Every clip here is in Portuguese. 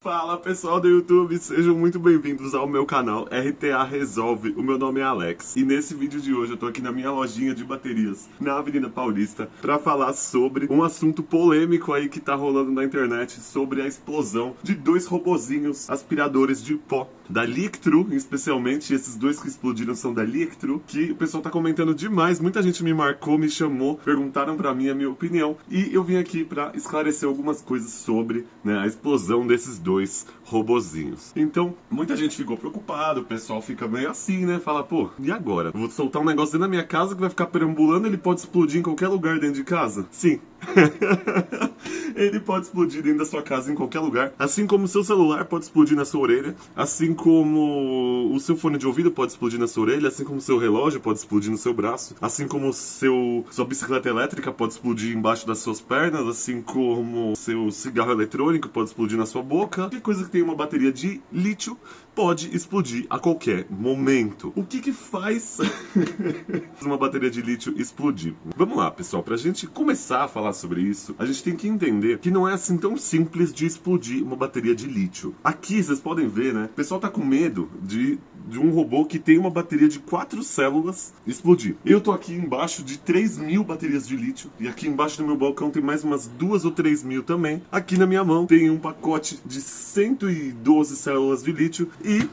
Fala pessoal do YouTube, sejam muito bem-vindos ao meu canal RTA Resolve. O meu nome é Alex e nesse vídeo de hoje eu tô aqui na minha lojinha de baterias na Avenida Paulista pra falar sobre um assunto polêmico aí que tá rolando na internet sobre a explosão de dois robozinhos aspiradores de pó da Liectru, especialmente esses dois que explodiram são da Liectru, que o pessoal tá comentando demais, muita gente me marcou, me chamou, perguntaram pra mim a minha opinião e eu vim aqui pra esclarecer algumas coisas sobre, né, a explosão desses dois robozinhos. Então, muita gente ficou preocupado, o pessoal fica meio assim, né, fala, pô, e agora? Eu vou soltar um negócio dentro da minha casa que vai ficar perambulando, ele pode explodir em qualquer lugar dentro de casa? Sim. Ele pode explodir dentro da sua casa em qualquer lugar, assim como o seu celular pode explodir na sua orelha, assim como o seu fone de ouvido pode explodir na sua orelha, assim como o seu relógio pode explodir no seu braço, assim como sua bicicleta elétrica pode explodir embaixo das suas pernas, assim como o seu cigarro eletrônico pode explodir na sua boca. Qualquer coisa que tenha uma bateria de lítio pode explodir a qualquer momento. O que faz uma bateria de lítio explodir? Vamos lá, pessoal, pra gente começar a falar sobre isso, a gente tem que entender que não é assim tão simples de explodir uma bateria de lítio. Aqui, vocês podem ver, né? O pessoal tá com medo de um robô que tem uma bateria de 4 células explodir. Eu tô aqui embaixo de 3.000 baterias de lítio, e aqui embaixo do meu balcão tem mais umas 2 ou 3.000 também. Aqui na minha mão tem um pacote de 112 células de lítio e,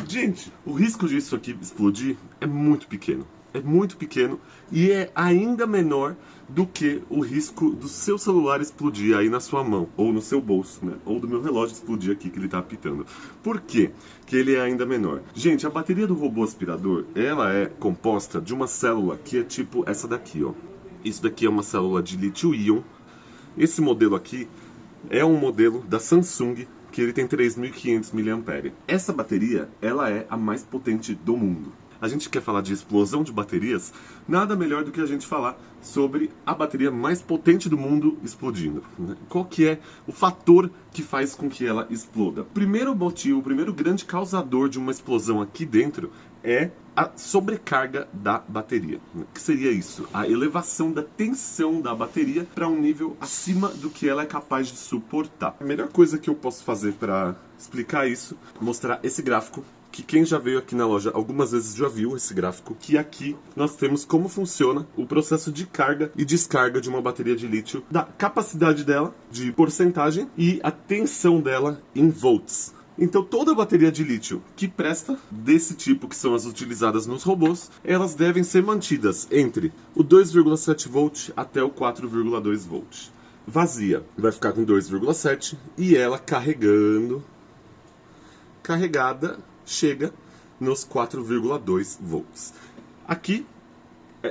gente, o risco disso aqui explodir é muito pequeno. É muito pequeno e é ainda menor do que o risco do seu celular explodir aí na sua mão, ou no seu bolso, né? Ou do meu relógio explodir aqui que ele tá apitando. Por quê que ele é ainda menor? Gente, a bateria do robô aspirador, ela é composta de uma célula que é tipo essa daqui, ó. Isso daqui é uma célula de lítio-íon. Esse modelo aqui é um modelo da Samsung, que ele tem 3.500 mAh. Essa bateria, ela é a mais potente do mundo. A gente quer falar de explosão de baterias, nada melhor do que a gente falar sobre a bateria mais potente do mundo explodindo. Qual que é o fator que faz com que ela exploda? O primeiro motivo, o primeiro grande causador de uma explosão aqui dentro é a sobrecarga da bateria. O que seria isso? A elevação da tensão da bateria para um nível acima do que ela é capaz de suportar. A melhor coisa que eu posso fazer para explicar isso é mostrar esse gráfico, que quem já veio aqui na loja algumas vezes já viu esse gráfico, que aqui nós temos como funciona o processo de carga e descarga de uma bateria de lítio, da capacidade dela, de porcentagem, e a tensão dela em volts. Então toda bateria de lítio que presta, desse tipo que são as utilizadas nos robôs, elas devem ser mantidas entre o 2,7 volt até o 4,2 volt. Vazia vai ficar com 2,7 e ela carregada chega nos 4,2 volts. Aqui,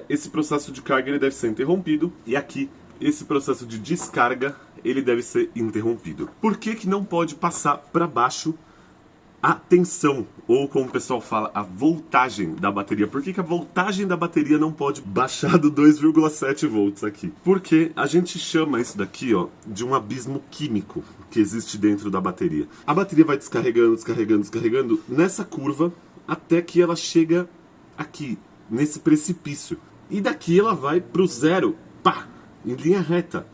esse processo de carga ele deve ser interrompido, e aqui, esse processo de descarga ele deve ser interrompido. Por que não pode passar para baixo a tensão, ou como o pessoal fala, a voltagem da bateria? Por que a voltagem da bateria não pode baixar do 2,7 volts aqui? Porque a gente chama isso daqui, ó, de um abismo químico que existe dentro da bateria. A bateria vai descarregando nessa curva até que ela chega aqui, nesse precipício. E daqui ela vai pro zero, pá, em linha reta.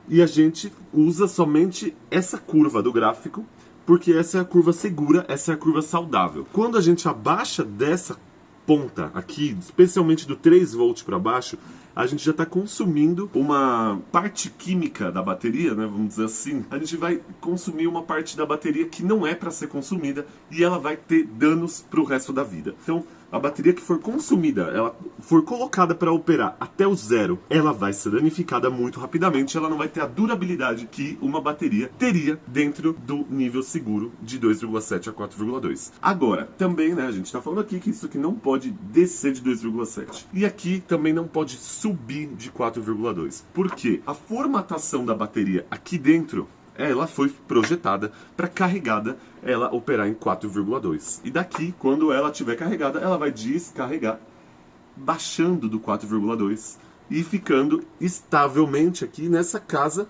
E a gente usa somente essa curva do gráfico, porque essa é a curva segura, essa é a curva saudável. Quando a gente abaixa dessa ponta aqui, especialmente do 3 volt para baixo, a gente já está consumindo uma parte química da bateria, né, vamos dizer assim. A gente vai consumir uma parte da bateria que não é para ser consumida e ela vai ter danos para o resto da vida. Então, a bateria que for consumida, ela for colocada para operar até o zero, ela vai ser danificada muito rapidamente, ela não vai ter a durabilidade que uma bateria teria dentro do nível seguro de 2,7 a 4,2. Agora, também, né, a gente está falando aqui que isso aqui não pode descer de 2,7. E aqui também não pode subir de 4,2. Por quê? A formatação da bateria aqui dentro, ela foi projetada para carregada ela operar em 4,2. E daqui, quando ela estiver carregada, ela vai descarregar, baixando do 4,2 e ficando estavelmente aqui nessa casa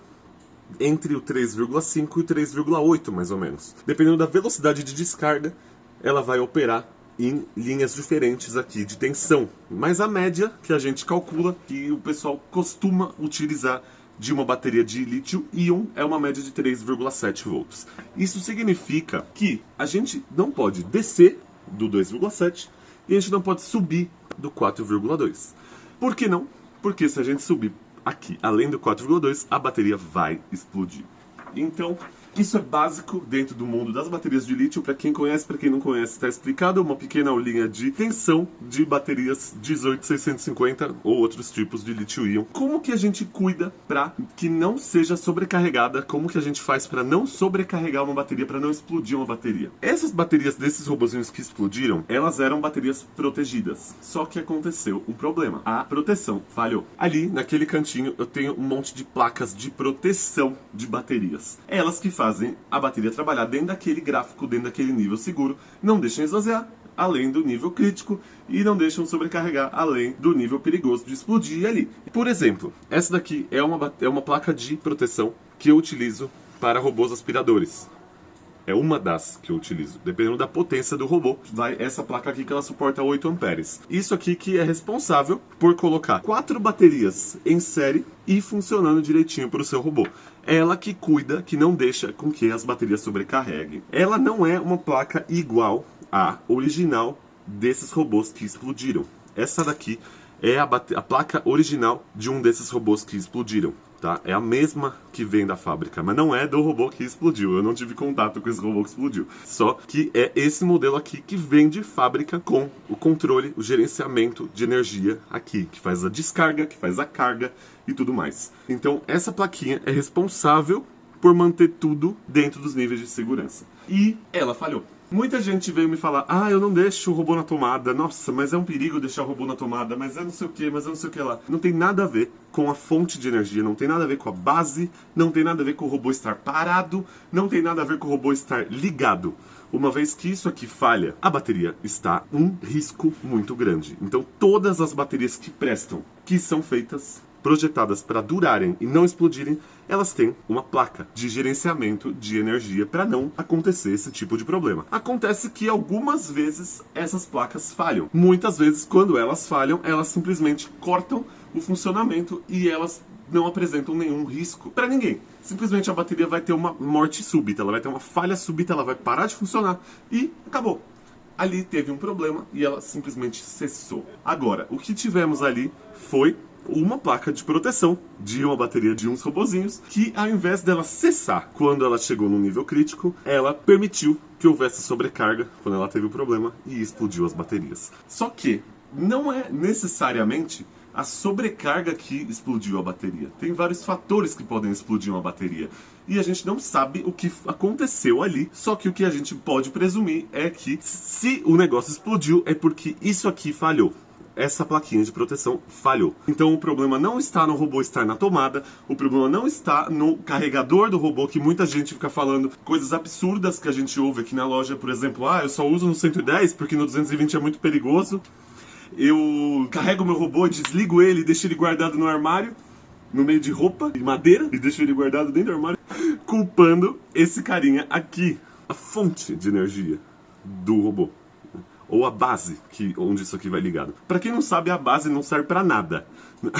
entre o 3,5 e o 3,8, mais ou menos. Dependendo da velocidade de descarga, ela vai operar em linhas diferentes aqui de tensão. Mas a média que a gente calcula, que o pessoal costuma utilizar de uma bateria de lítio-íon é uma média de 3,7 volts. Isso significa que a gente não pode descer do 2,7 e a gente não pode subir do 4,2. Por que não? Porque se a gente subir aqui além do 4,2, a bateria vai explodir. Então, isso é básico dentro do mundo das baterias de lítio. Para quem conhece, para quem não conhece, está explicado. Uma pequena aulinha de tensão de baterias 18650 ou outros tipos de lítio-íon. Como que a gente cuida para que não seja sobrecarregada? Como que a gente faz para não sobrecarregar uma bateria, para não explodir uma bateria? Essas baterias desses robozinhos que explodiram, elas eram baterias protegidas. Só que aconteceu um problema. A proteção falhou. Ali, naquele cantinho, eu tenho um monte de placas de proteção de baterias. Elas que fazem a bateria trabalhar dentro daquele gráfico, dentro daquele nível seguro, não deixam esvaziar além do nível crítico e não deixam sobrecarregar além do nível perigoso de explodir ali. Por exemplo, essa daqui é uma placa de proteção que eu utilizo para robôs aspiradores. É uma das que eu utilizo. Dependendo da potência do robô, vai essa placa aqui que ela suporta 8 amperes. Isso aqui que é responsável por colocar 4 baterias em série e funcionando direitinho para o seu robô. Ela que cuida, que não deixa com que as baterias sobrecarreguem. Ela não é uma placa igual à original desses robôs que explodiram. Essa daqui é a placa original de um desses robôs que explodiram. Tá? É a mesma que vem da fábrica, mas não é do robô que explodiu. Eu não tive contato com esse robô que explodiu. Só que é esse modelo aqui que vem de fábrica com o controle, o gerenciamento de energia aqui, que faz a descarga, que faz a carga e tudo mais. Então essa plaquinha é responsável por manter tudo dentro dos níveis de segurança. E ela falhou. Muita gente veio me falar, eu não deixo o robô na tomada, nossa, mas é um perigo deixar o robô na tomada, mas é não sei o que, mas é não sei o que lá. Não tem nada a ver com a fonte de energia, não tem nada a ver com a base, não tem nada a ver com o robô estar parado, não tem nada a ver com o robô estar ligado. Uma vez que isso aqui falha, a bateria está um risco muito grande. Então todas as baterias que prestam, que são feitas, projetadas para durarem e não explodirem, elas têm uma placa de gerenciamento de energia para não acontecer esse tipo de problema. Acontece que algumas vezes essas placas falham. Muitas vezes, quando elas falham, elas simplesmente cortam o funcionamento e elas não apresentam nenhum risco para ninguém. Simplesmente a bateria vai ter uma morte súbita, ela vai ter uma falha súbita, ela vai parar de funcionar e acabou. Ali teve um problema e ela simplesmente cessou. Agora, o que tivemos ali foi uma placa de proteção de uma bateria de uns robozinhos que, ao invés dela cessar quando ela chegou no nível crítico, ela permitiu que houvesse sobrecarga quando ela teve o problema e explodiu as baterias. Só que não é necessariamente a sobrecarga que explodiu a bateria. Tem vários fatores que podem explodir uma bateria. E a gente não sabe o que aconteceu ali, só que o que a gente pode presumir é que se o negócio explodiu é porque isso aqui falhou. Essa plaquinha de proteção falhou. Então o problema não está no robô estar na tomada, o problema não está no carregador do robô, que muita gente fica falando coisas absurdas que a gente ouve aqui na loja, por exemplo, eu só uso no 110 porque no 220 é muito perigoso. Eu carrego meu robô, desligo ele e deixo ele guardado no armário, no meio de roupa e madeira, e deixo ele guardado dentro do armário, culpando esse carinha aqui, a fonte de energia do robô. Ou a base, onde isso aqui vai ligado. Pra quem não sabe, a base não serve pra nada.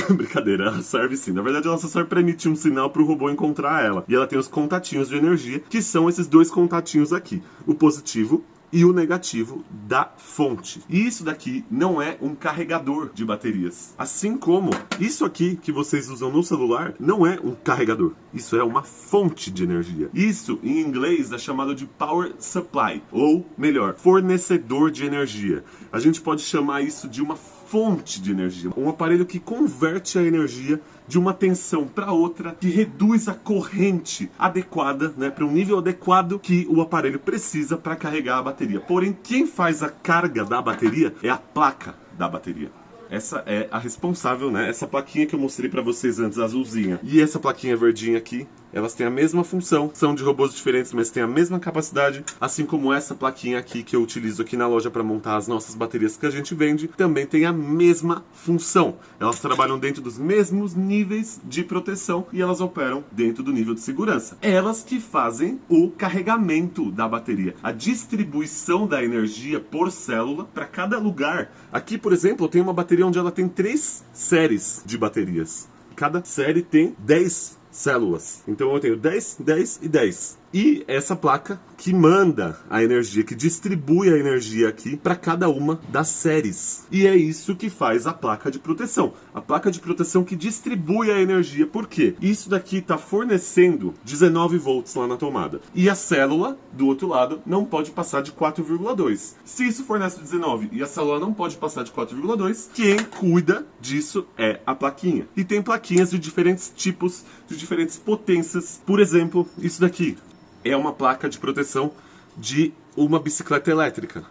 Brincadeira, ela serve sim. Na verdade, ela só serve pra emitir um sinal pro robô encontrar ela. E ela tem os contatinhos de energia, que são esses dois contatinhos aqui. O positivo e o negativo da fonte. E isso daqui não é um carregador de baterias. Assim como isso aqui que vocês usam no celular não é um carregador. Isso é uma fonte de energia. Isso, em inglês, é chamado de power supply. Ou, melhor, fornecedor de energia. A gente pode chamar isso de uma fonte de energia. Um aparelho que converte a energia de uma tensão para outra, que reduz a corrente adequada, para um nível adequado que o aparelho precisa para carregar a bateria. Porém, quem faz a carga da bateria é a placa da bateria. Essa é a responsável, Essa plaquinha que eu mostrei pra vocês antes, azulzinha. E essa plaquinha verdinha aqui, elas têm a mesma função. São de robôs diferentes, mas têm a mesma capacidade. Assim como essa plaquinha aqui que eu utilizo aqui na loja pra montar as nossas baterias que a gente vende, também tem a mesma função. Elas trabalham dentro dos mesmos níveis de proteção e elas operam dentro do nível de segurança. Elas que fazem o carregamento da bateria, a distribuição da energia por célula para cada lugar. Aqui, por exemplo, eu tenho uma bateria onde ela tem 3 séries de baterias. cada série tem 10 células. Então eu tenho 10, 10 e 10. E essa placa que manda a energia, que distribui a energia aqui para cada uma das séries. E é isso que faz a placa de proteção. A placa de proteção que distribui a energia. Por quê? Isso daqui está fornecendo 19 volts lá na tomada. E a célula, do outro lado, não pode passar de 4,2. Se isso fornece 19 e a célula não pode passar de 4,2, quem cuida disso é a plaquinha. E tem plaquinhas de diferentes tipos, de diferentes potências. Por exemplo, isso daqui é uma placa de proteção de uma bicicleta elétrica.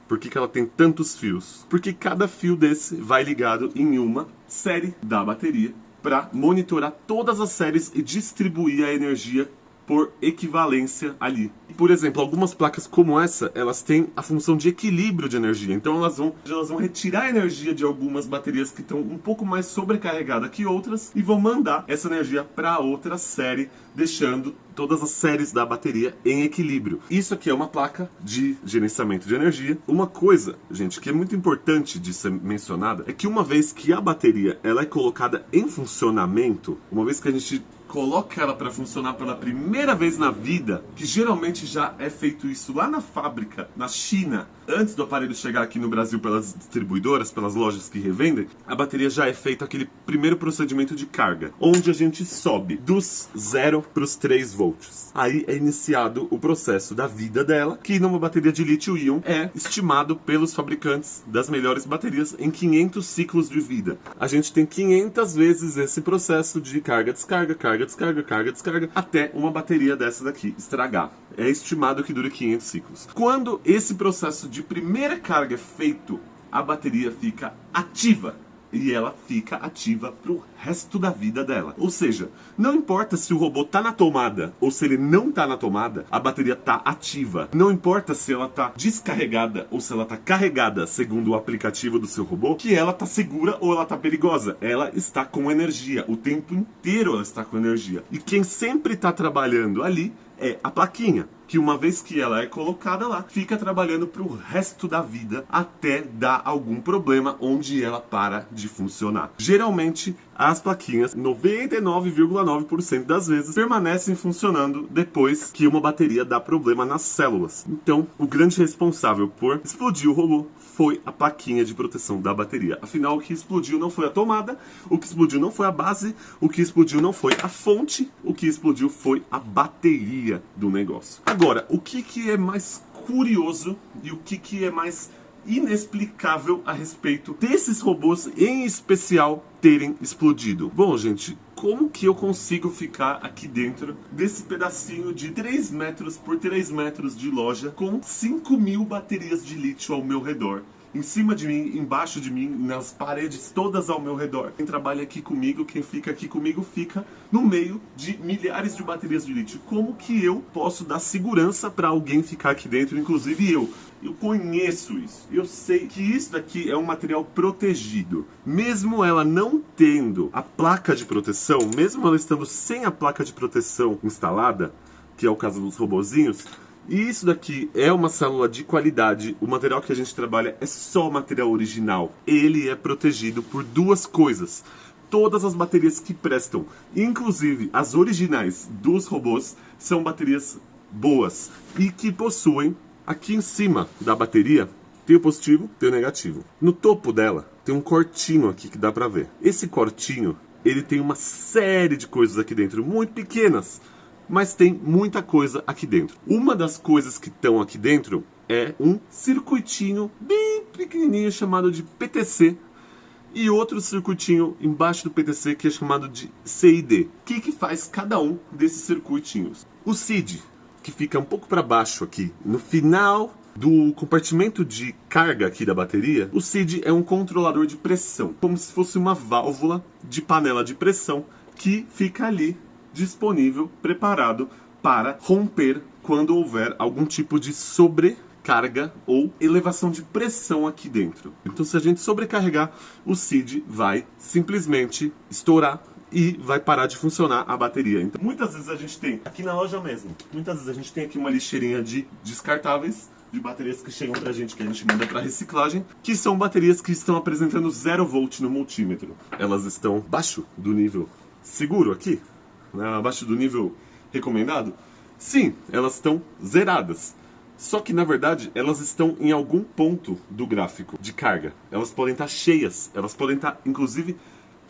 Por que ela tem tantos fios? Porque cada fio desse vai ligado em uma série da bateria para monitorar todas as séries e distribuir a energia por equivalência ali. Por exemplo, algumas placas como essa, elas têm a função de equilíbrio de energia. Então elas vão retirar a energia de algumas baterias que estão um pouco mais sobrecarregadas que outras e vão mandar essa energia para outra série, deixando todas as séries da bateria em equilíbrio. Isso aqui é uma placa de gerenciamento de energia. Uma coisa, gente, que é muito importante de ser mencionada é que uma vez que a bateria ela é colocada em funcionamento, uma vez que a gente coloca ela para funcionar pela primeira vez na vida, que geralmente já é feito isso lá na fábrica, na China, antes do aparelho chegar aqui no Brasil pelas distribuidoras, pelas lojas que revendem, a bateria já é feito aquele primeiro procedimento de carga, onde a gente sobe dos 0 para os 3 volts. Aí é iniciado o processo da vida dela, que numa bateria de lítio-íon é estimado pelos fabricantes das melhores baterias em 500 ciclos de vida. A gente tem 500 vezes esse processo de carga-descarga, carga-descarga, carga-descarga, até uma bateria dessa daqui estragar. É estimado que dure 500 ciclos. Quando esse processo de primeira carga é feito, a bateria fica ativa. E ela fica ativa pro resto da vida dela. Ou seja, não importa se o robô tá na tomada ou se ele não tá na tomada, a bateria tá ativa. Não importa se ela tá descarregada ou se ela tá carregada, segundo o aplicativo do seu robô, que ela tá segura ou ela tá perigosa. Ela está com energia. O tempo inteiro ela está com energia. E quem sempre tá trabalhando ali é a plaquinha, que uma vez que ela é colocada lá, fica trabalhando para o resto da vida até dar algum problema onde ela para de funcionar. Geralmente, as plaquinhas, 99,9% das vezes, permanecem funcionando depois que uma bateria dá problema nas células. Então, o grande responsável por explodir o robô foi a plaquinha de proteção da bateria. Afinal, o que explodiu não foi a tomada, o que explodiu não foi a base, o que explodiu não foi a fonte, o que explodiu foi a bateria do negócio. Agora, o que é mais curioso e o que é mais inexplicável a respeito desses robôs, em especial, terem explodido? Bom, gente, como que eu consigo ficar aqui dentro desse pedacinho de 3 metros por 3 metros de loja com 5.000 baterias de lítio ao meu redor? Em cima de mim, embaixo de mim, nas paredes todas ao meu redor. Quem trabalha aqui comigo, quem fica aqui comigo, fica no meio de milhares de baterias de lítio. Como que eu posso dar segurança para alguém ficar aqui dentro, inclusive eu? Eu conheço isso. Eu sei que isso daqui é um material protegido. Mesmo ela não tendo a placa de proteção, mesmo ela estando sem a placa de proteção instalada, que é o caso dos robozinhos, e isso daqui é uma célula de qualidade. O material que a gente trabalha é só material original. Ele é protegido por duas coisas. Todas as baterias que prestam, inclusive as originais dos robôs, são baterias boas e que possuem, aqui em cima da bateria, tem o positivo, tem o negativo. No topo dela tem um cortinho aqui que dá pra ver. Esse cortinho, ele tem uma série de coisas aqui dentro, muito pequenas, mas tem muita coisa aqui dentro. Uma das coisas que estão aqui dentro é um circuitinho bem pequenininho chamado de PTC e outro circuitinho embaixo do PTC que é chamado de CID. O que faz cada um desses circuitinhos? O CID, que fica um pouco para baixo aqui, no final do compartimento de carga aqui da bateria, o CID é um controlador de pressão, como se fosse uma válvula de panela de pressão que fica ali disponível, preparado para romper quando houver algum tipo de sobrecarga ou elevação de pressão aqui dentro. Então, se a gente sobrecarregar, o CID vai simplesmente estourar e vai parar de funcionar a bateria. Então, muitas vezes a gente tem, aqui na loja mesmo, muitas vezes a gente tem aqui uma lixeirinha de descartáveis, de baterias que chegam pra gente, que a gente manda pra reciclagem, que são baterias que estão apresentando 0 volt no multímetro. Elas estão abaixo do nível seguro aqui, né? Abaixo do nível recomendado. Sim, elas estão zeradas. Só que, na verdade, elas estão em algum ponto do gráfico de carga. Elas podem estar cheias, elas podem estar, inclusive,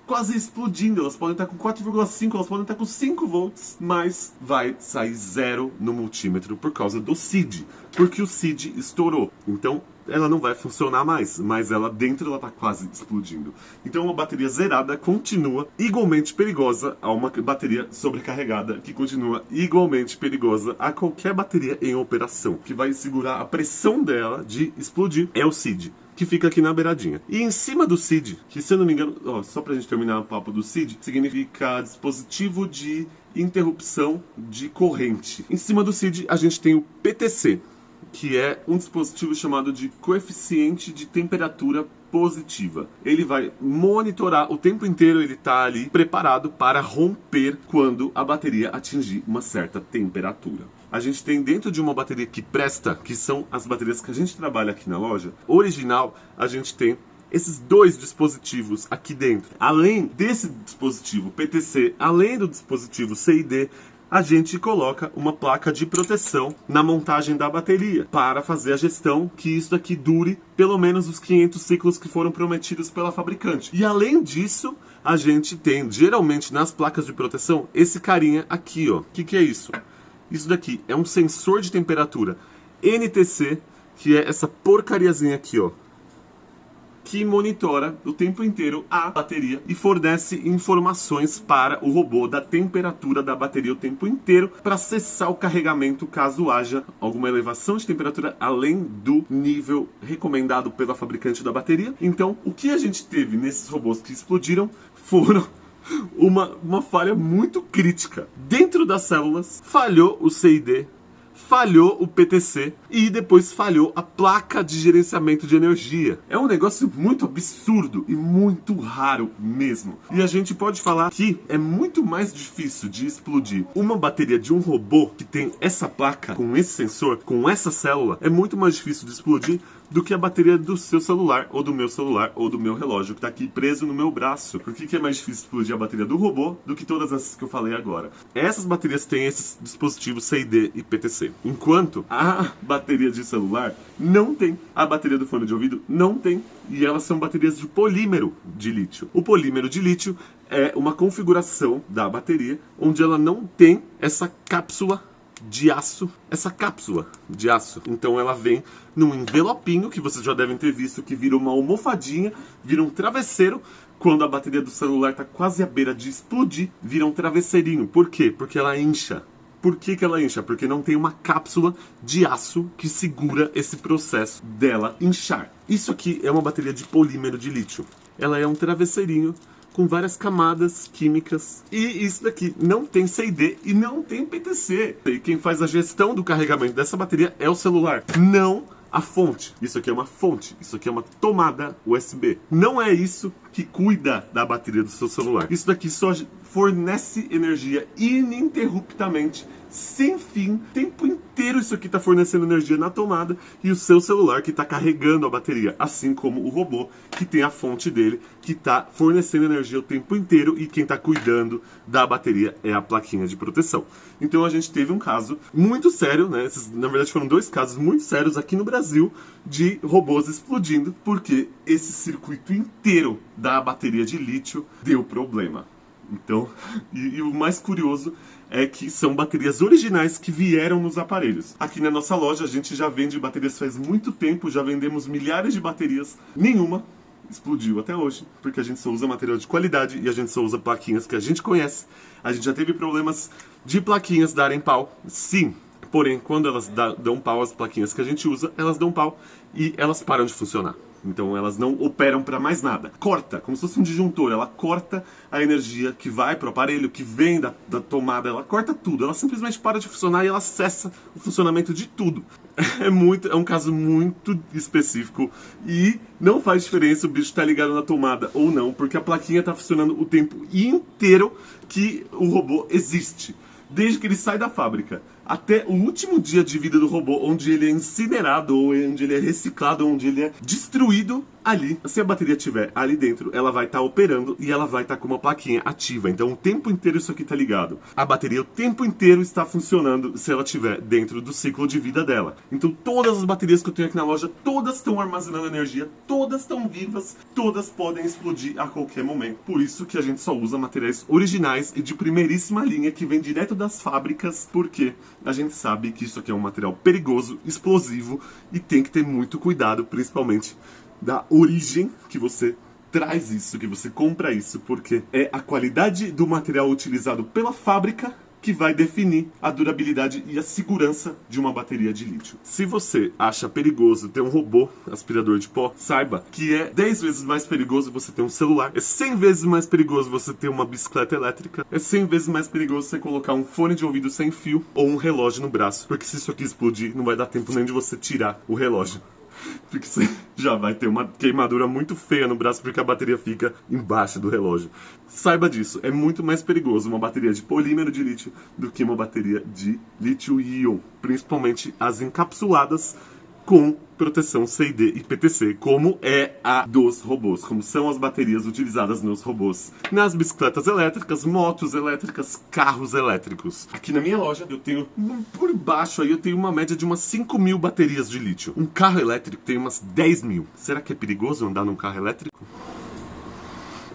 quase explodindo. Elas podem estar com 4,5, elas podem estar com 5 volts, mas vai sair 0 no multímetro por causa do SID, porque o SID estourou. Então, ela não vai funcionar mais, mas ela dentro ela está quase explodindo. Então, uma bateria zerada continua igualmente perigosa a uma bateria sobrecarregada, que continua igualmente perigosa a qualquer bateria em operação, que vai segurar a pressão dela de explodir, é o SID, que fica aqui na beiradinha. E em cima do SID, que se eu não me engano, só pra gente terminar o papo do SID, significa dispositivo de interrupção de corrente. Em cima do SID a gente tem o PTC, que é um dispositivo chamado de coeficiente de temperatura positiva. Ele vai monitorar o tempo inteiro, ele está ali preparado para romper quando a bateria atingir uma certa temperatura. A gente tem dentro de uma bateria que presta, que são as baterias que a gente trabalha aqui na loja, original, a gente tem esses dois dispositivos aqui dentro. Além desse dispositivo PTC, além do dispositivo CID, a gente coloca uma placa de proteção na montagem da bateria para fazer a gestão que isso daqui dure pelo menos os 500 ciclos que foram prometidos pela fabricante. E além disso, a gente tem, geralmente nas placas de proteção, esse carinha aqui, ó. O que é isso? Isso daqui é um sensor de temperatura NTC, que é essa porcariazinha aqui, ó, que monitora o tempo inteiro a bateria e fornece informações para o robô da temperatura da bateria o tempo inteiro para cessar o carregamento caso haja alguma elevação de temperatura além do nível recomendado pela fabricante da bateria. Então, o que a gente teve nesses robôs que explodiram foram uma falha muito crítica. Dentro das células, falhou o CID, falhou o PTC e depois falhou a placa de gerenciamento de energia. É um negócio muito absurdo e muito raro mesmo. E a gente pode falar que é muito mais difícil de explodir uma bateria de um robô que tem essa placa, com esse sensor, com essa célula, é muito mais difícil de explodir do que a bateria do seu celular, ou do meu relógio, que está aqui preso no meu braço. Por que é mais difícil explodir a bateria do robô do que todas essas que eu falei agora? Essas baterias têm esses dispositivos CID e PTC. Enquanto a bateria de celular não tem. A bateria do fone de ouvido não tem. E elas são baterias de polímero de lítio. O polímero de lítio é uma configuração da bateria onde ela não tem essa cápsula de aço, então ela vem num envelopinho que vocês já devem ter visto, que vira uma almofadinha, vira um travesseiro. Quando a bateria do celular está quase à beira de explodir, vira um travesseirinho. Por quê? Porque ela incha. Por que ela incha? Porque não tem uma cápsula de aço que segura esse processo dela inchar. Isso aqui é uma bateria de polímero de lítio. Ela é um travesseirinho com várias camadas químicas. E isso daqui não tem CID e não tem PTC. E quem faz a gestão do carregamento dessa bateria é o celular, não a fonte. Isso aqui é uma fonte, isso aqui é uma tomada USB. Não é isso que cuida da bateria do seu celular. Isso daqui só fornece energia ininterruptamente, sem fim, o tempo inteiro isso aqui está fornecendo energia na tomada, e o seu celular que está carregando a bateria, assim como o robô que tem a fonte dele, que está fornecendo energia o tempo inteiro, e quem está cuidando da bateria é a plaquinha de proteção. Então a gente teve um caso muito sério, né? Na verdade foram dois casos muito sérios aqui no Brasil de robôs explodindo, porque esse circuito inteiro da bateria de lítio deu problema. Então, e o mais curioso é que são baterias originais que vieram nos aparelhos. Aqui na nossa loja a gente já vende baterias faz muito tempo, já vendemos milhares de baterias, nenhuma explodiu até hoje, porque a gente só usa material de qualidade e a gente só usa plaquinhas que a gente conhece. A gente já teve problemas de plaquinhas darem pau, sim, porém quando elas dão pau, as plaquinhas que a gente usa, elas dão pau e elas param de funcionar. Então elas não operam para mais nada. Corta, como se fosse um disjuntor, ela corta a energia que vai para o aparelho, que vem da tomada, ela corta tudo. Ela simplesmente para de funcionar e ela cessa o funcionamento de tudo. É um caso muito específico e não faz diferença o bicho estar ligado na tomada ou não, porque a plaquinha está funcionando o tempo inteiro que o robô existe. Desde que ele sai da fábrica até o último dia de vida do robô, onde ele é incinerado, ou onde ele é reciclado, onde ele é destruído. Ali, se a bateria estiver ali dentro, ela vai estar operando e ela vai estar com uma plaquinha ativa. Então o tempo inteiro isso aqui está ligado. A bateria o tempo inteiro está funcionando se ela estiver dentro do ciclo de vida dela. Então todas as baterias que eu tenho aqui na loja, todas estão armazenando energia, todas estão vivas, todas podem explodir a qualquer momento. Por isso que a gente só usa materiais originais e de primeiríssima linha que vem direto das fábricas, porque a gente sabe que isso aqui é um material perigoso, explosivo e tem que ter muito cuidado, principalmente da origem que você traz isso, que você compra isso, porque é a qualidade do material utilizado pela fábrica que vai definir a durabilidade e a segurança de uma bateria de lítio. Se você acha perigoso ter um robô aspirador de pó, saiba que é 10 vezes mais perigoso você ter um celular, é 100 vezes mais perigoso você ter uma bicicleta elétrica, é 100 vezes mais perigoso você colocar um fone de ouvido sem fio ou um relógio no braço, porque se isso aqui explodir, não vai dar tempo nem de você tirar o relógio. Porque você já vai ter uma queimadura muito feia no braço porque a bateria fica embaixo do relógio. Saiba disso, é muito mais perigoso uma bateria de polímero de lítio do que uma bateria de lítio-íon, principalmente as encapsuladas com proteção CID e PTC, como é a dos robôs, como são as baterias utilizadas nos robôs, nas bicicletas elétricas, motos elétricas, carros elétricos. Aqui na minha loja eu tenho, por baixo aí, eu tenho uma média de umas 5.000 baterias de lítio. Um carro elétrico tem umas 10.000. Será que é perigoso andar num carro elétrico?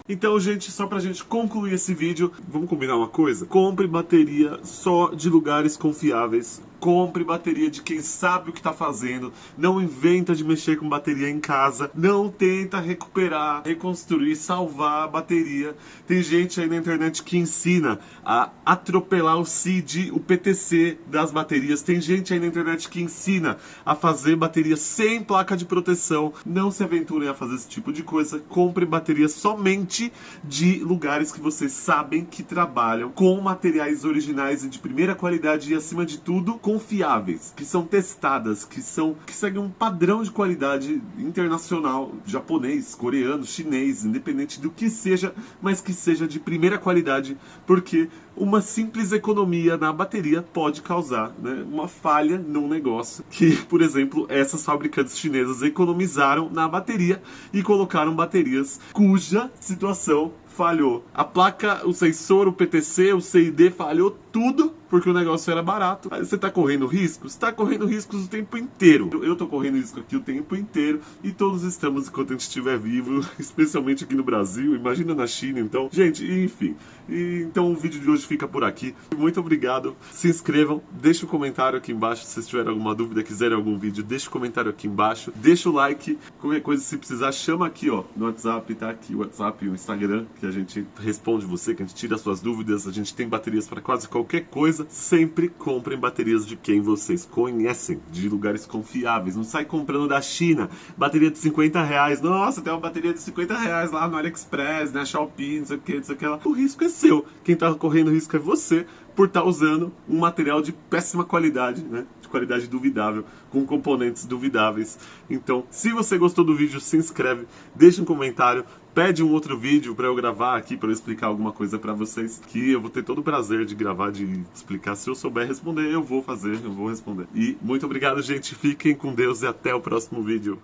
Então, gente, só pra gente concluir esse vídeo, vamos combinar uma coisa? Compre bateria só de lugares confiáveis. Compre bateria de quem sabe o que está fazendo. Não inventa de mexer com bateria em casa. Não tenta recuperar, reconstruir, salvar a bateria. Tem gente aí na internet que ensina a atropelar o CID, o PTC das baterias. Tem gente aí na internet que ensina a fazer bateria sem placa de proteção. Não se aventurem a fazer esse tipo de coisa. Compre bateria somente de lugares que vocês sabem que trabalham com materiais originais e de primeira qualidade e, acima de tudo, confiáveis, que são testadas, que seguem um padrão de qualidade internacional, japonês, coreano, chinês, independente do que seja, mas que seja de primeira qualidade, porque uma simples economia na bateria pode causar, né, uma falha num negócio que, por exemplo, essas fabricantes chinesas economizaram na bateria e colocaram baterias cuja situação falhou. A placa, o sensor, o PTC, o CID falhou tudo porque o negócio era barato. Aí você tá correndo riscos? Você tá correndo riscos o tempo inteiro. Eu tô correndo risco aqui o tempo inteiro e todos estamos enquanto a gente estiver vivo, especialmente aqui no Brasil, imagina na China. Então, gente, enfim. Então o vídeo de hoje fica por aqui. Muito obrigado. Se inscrevam, deixa um comentário aqui embaixo se vocês tiverem alguma dúvida, quiserem algum vídeo, deixa um comentário aqui embaixo. Deixa o like, qualquer coisa se precisar, chama aqui, ó, no WhatsApp, tá aqui o WhatsApp e o Instagram, que a gente responde você, que a gente tira suas dúvidas, a gente tem baterias para quase qualquer coisa. Sempre comprem baterias de quem vocês conhecem, de lugares confiáveis. Não sai comprando da China, bateria de 50 reais. Nossa, tem uma bateria de 50 reais lá no AliExpress, na Shopee, não sei o que, não sei o que lá. O risco é seu. Quem tá correndo risco é você, por estar usando um material de péssima qualidade, né? De qualidade duvidável, com componentes duvidáveis. Então, se você gostou do vídeo, se inscreve, deixa um comentário, pede um outro vídeo para eu gravar aqui, para eu explicar alguma coisa para vocês, que eu vou ter todo o prazer de gravar, de explicar. Se eu souber responder, eu vou fazer, eu vou responder. E muito obrigado, gente. Fiquem com Deus e até o próximo vídeo.